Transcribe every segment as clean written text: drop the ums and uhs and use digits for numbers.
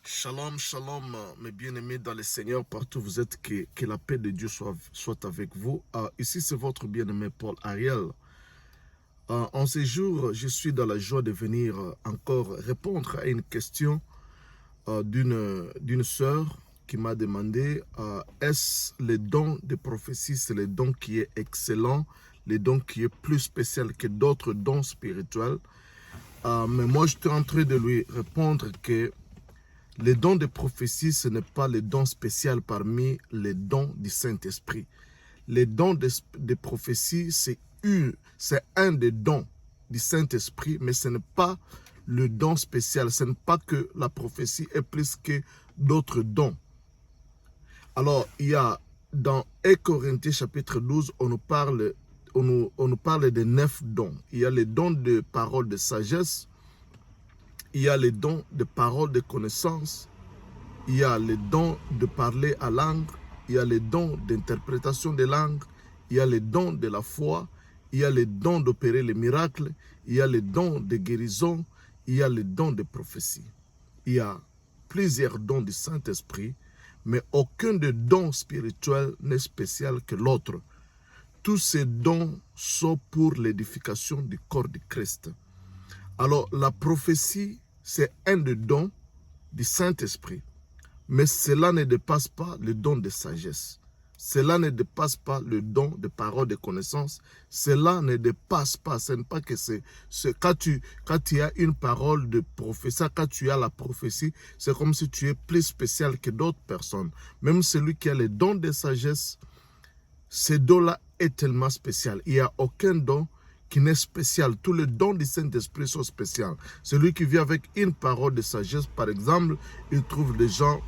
Shalom, shalom, mes bien-aimés dans le Seigneur, partout où vous êtes, que la paix de Dieu soit avec vous. Ici, c'est votre bien-aimé Paul Ariel. En ces jours, je suis dans la joie de venir encore répondre à une question d'une sœur qui m'a demandé est-ce le don de prophétie, c'est le don qui est excellent, le don qui est plus spécial que d'autres dons spirituels. Mais moi, je suis en train de lui répondre que les dons de prophétie, ce n'est pas les dons spéciaux parmi les dons du Saint-Esprit. Les dons de prophétie, c'est un des dons du Saint-Esprit, mais ce n'est pas le don spécial. Ce n'est pas que la prophétie est plus que d'autres dons. Alors, il y a dans 1 Corinthiens chapitre 12, on nous parle de 9 dons. Il y a les dons de parole de sagesse, il y a les dons de parole de connaissance, il y a les dons de parler à langue, il y a les dons d'interprétation des langues, il y a les dons de la foi, il y a les dons d'opérer les miracles, il y a les dons de guérison, il y a les dons de prophétie. Il y a plusieurs dons du Saint-Esprit, mais aucun des dons spirituels n'est spécial que l'autre. Tous ces dons sont pour l'édification du corps de Christ. Alors, la prophétie, c'est un des dons du Saint-Esprit. Mais cela ne dépasse pas le don de sagesse. Cela ne dépasse pas le don de parole de connaissance. Cela ne dépasse pas. Ce n'est pas que quand tu as une parole de prophétie, quand tu as la prophétie, c'est comme si tu es plus spécial que d'autres personnes. Même celui qui a le don de sagesse, ce don-là est tellement spécial. Il n'y a aucun don qui n'est spécial. Tous les dons du Saint-Esprit sont spéciaux. Celui qui vient avec une parole de sagesse, par exemple, il trouve des gens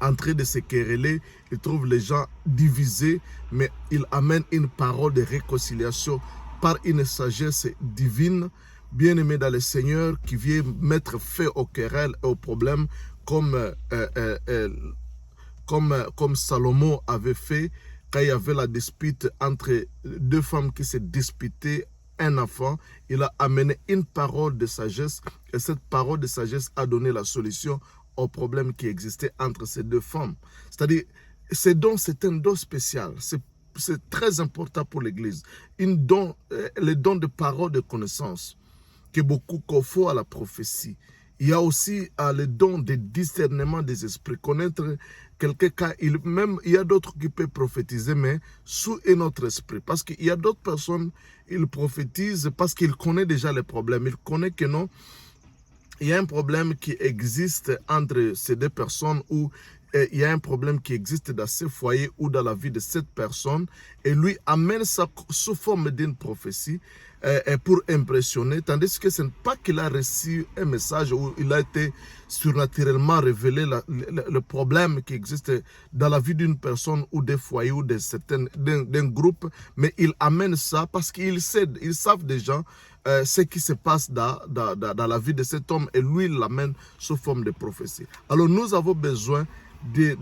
en train de se quereller, il trouve les gens divisés, mais il amène une parole de réconciliation par une sagesse divine, bien-aimé dans le Seigneur, qui vient mettre fin aux querelles et aux problèmes, comme Salomon avait fait quand il y avait la dispute entre deux femmes qui se disputaient un enfant. Il a amené une parole de sagesse et cette parole de sagesse a donné la solution au problème qui existait entre ces deux femmes. C'est-à-dire, c'est un don spécial. C'est très important pour l'Église. Le don de parole de connaissance que beaucoup confondent à la prophétie. Il y a aussi le don de discernement des esprits. Connaître quelqu'un, il y a d'autres qui peuvent prophétiser, mais sous un autre esprit. Parce qu'il y a d'autres personnes, ils prophétisent parce qu'ils connaissent déjà les problèmes. Ils connaissent que non, il y a un problème qui existe entre ces deux personnes ou il y a un problème qui existe dans ce foyer ou dans la vie de cette personne et lui amène ça sous forme d'une prophétie pour impressionner, tandis que ce n'est pas qu'il a reçu un message où il a été surnaturellement révélé le problème qui existe dans la vie d'une personne ou des foyers ou d'un groupe, mais il amène ça parce qu'ils savent déjà ce qui se passe dans la vie de cet homme et lui il l'amène sous forme de prophétie. Alors nous avons besoin du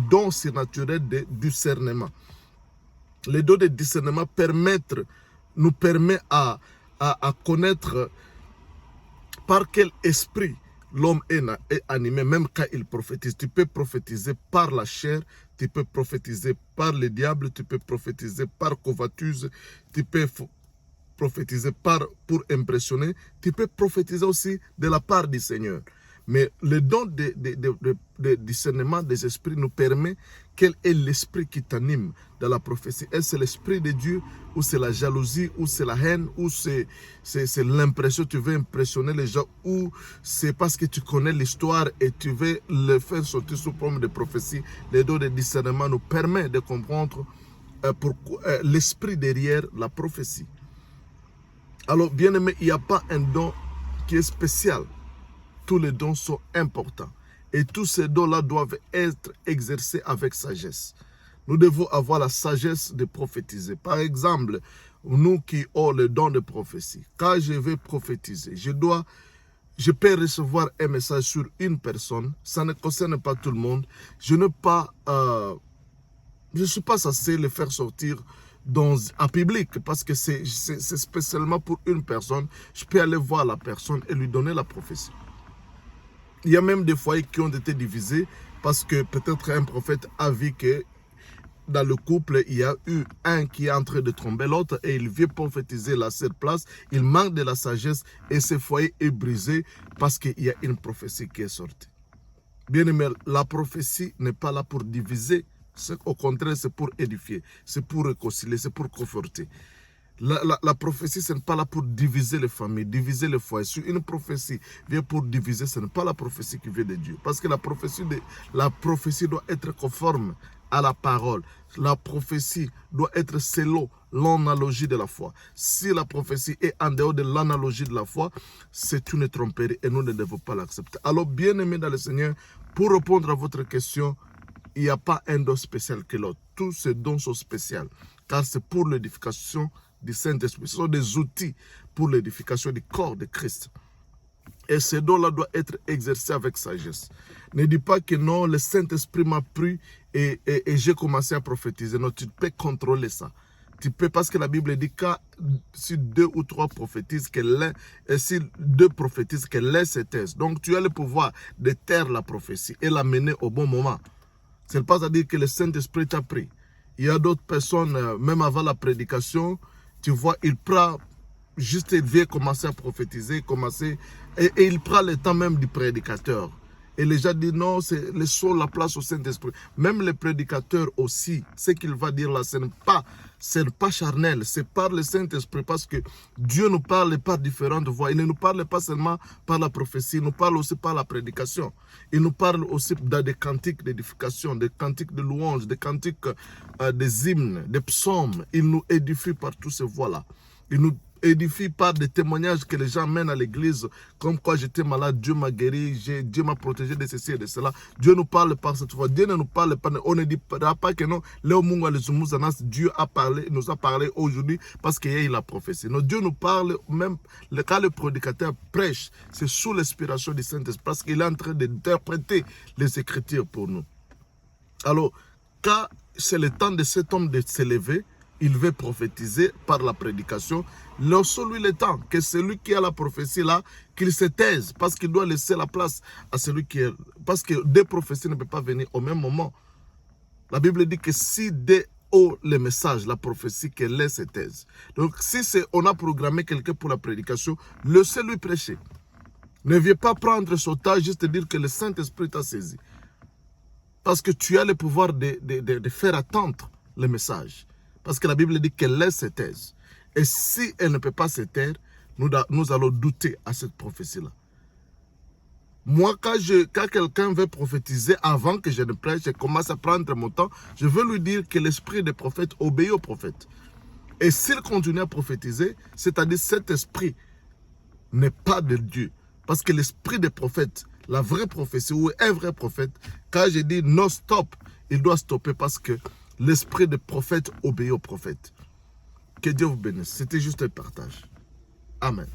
don surnaturel de discernement. Les dons de discernement nous permet à connaître par quel esprit l'homme est animé, même quand il prophétise. Tu peux prophétiser par la chair, tu peux prophétiser par le diable, tu peux prophétiser par convoitise, tu peux prophétiser pour impressionner, tu peux prophétiser aussi de la part du Seigneur. Mais le don de discernement des esprits nous permet quel est l'esprit qui t'anime dans la prophétie. Est-ce l'esprit de Dieu ou c'est la jalousie ou c'est la haine ou c'est l'impression, tu veux impressionner les gens ou c'est parce que tu connais l'histoire et tu veux le faire sortir sous forme de prophétie. Le don de discernement nous permet de comprendre l'esprit derrière la prophétie. Alors, bien aimé, il n'y a pas un don qui est spécial. Tous les dons sont importants. Et tous ces dons-là doivent être exercés avec sagesse. Nous devons avoir la sagesse de prophétiser. Par exemple, nous qui avons le don de prophétie, quand je vais prophétiser, je peux recevoir un message sur une personne. Ça ne concerne pas tout le monde. Je ne suis pas censé le faire sortir en public parce que c'est spécialement pour une personne. Je peux aller voir la personne et lui donner la prophétie. Il y a même des foyers qui ont été divisés parce que peut-être un prophète a vu que dans le couple, il y a eu un qui est en train de tromper l'autre et il vient prophétiser à cette place. Il manque de la sagesse et ce foyer est brisé parce qu'il y a une prophétie qui est sortie. Bien aimé, la prophétie n'est pas là pour diviser. Au contraire, c'est pour édifier, c'est pour réconcilier, c'est pour conforter. La prophétie, ce n'est pas là pour diviser les familles, diviser les foyers. Si une prophétie vient pour diviser, ce n'est pas la prophétie qui vient de Dieu. Parce que la prophétie doit être conforme à la parole. La prophétie doit être selon l'analogie de la foi. Si la prophétie est en dehors de l'analogie de la foi, c'est une tromperie et nous ne devons pas l'accepter. Alors, bien aimés dans le Seigneur, pour répondre à votre question, il n'y a pas un don spécial que l'autre. Tous ces dons sont spéciaux, car c'est pour l'édification du Saint-Esprit. Ce sont des outils pour l'édification du corps de Christ. Et ces dons-là doivent être exercés avec sagesse. Ne dis pas que non, le Saint-Esprit m'a pris et j'ai commencé à prophétiser. Non, tu peux contrôler ça. Tu peux, parce que la Bible dit que si 2 ou 3 prophétisent, si 2 prophétisent, que l'un se taise. Donc tu as le pouvoir de taire la prophétie et la mener au bon moment. Ce n'est pas à dire que le Saint-Esprit t'a pris. Il y a d'autres personnes, même avant la prédication, tu vois, il prend, juste il vient commencer à prophétiser, et il prend le temps même du prédicateur. Et les gens disent non, c'est laissons la place au Saint-Esprit. Même le prédicateur aussi, ce qu'il va dire là, ce n'est pas charnel, c'est par le Saint-Esprit, parce que Dieu nous parle par différentes voies. Il ne nous parle pas seulement par la prophétie, il nous parle aussi par la prédication. Il nous parle aussi dans des cantiques d'édification, des cantiques de louange, des cantiques des hymnes, des psaumes. Il nous édifie par toutes ces voies-là. Il nous édifie par des témoignages que les gens mènent à l'église, comme quoi j'étais malade, Dieu m'a guéri, Dieu m'a protégé de ceci et de cela. Dieu nous parle par cette voie. Dieu ne nous parle pas, on ne dira pas que non, Dieu nous a parlé aujourd'hui parce qu'il y a eu la prophétie. Non, Dieu nous parle, même quand le prédicateur prêche, c'est sous l'inspiration du Saint-Esprit, parce qu'il est en train d'interpréter les Écritures pour nous. Alors, quand c'est le temps de cet homme de s'élever, il veut prophétiser par la prédication. Laissons-lui le temps, que celui qui a la prophétie là, qu'il se taise, parce qu'il doit laisser la place à celui qui est... Parce que des prophéties ne peuvent pas venir au même moment. La Bible dit que si des haut le message, la prophétie, qu'elle laisse se taise. Donc si on a programmé quelqu'un pour la prédication, laissez-lui prêcher. Ne viens pas prendre son temps, juste dire que le Saint-Esprit t'a saisi. Parce que tu as le pouvoir de faire attendre le message. Parce que la Bible dit qu'elle laisse se taise. Et si elle ne peut pas se taire, nous allons douter à cette prophétie-là. Moi, quand quelqu'un veut prophétiser, avant que je ne prêche, je commence à prendre mon temps, je veux lui dire que l'esprit des prophètes obéit aux prophètes. Et s'il continue à prophétiser, c'est-à-dire cet esprit n'est pas de Dieu. Parce que l'esprit des prophètes, la vraie prophétie ou un vrai prophète, quand je dis non stop, il doit stopper parce que l'esprit des prophètes obéit aux prophètes. Que Dieu vous bénisse. C'était juste un partage. Amen.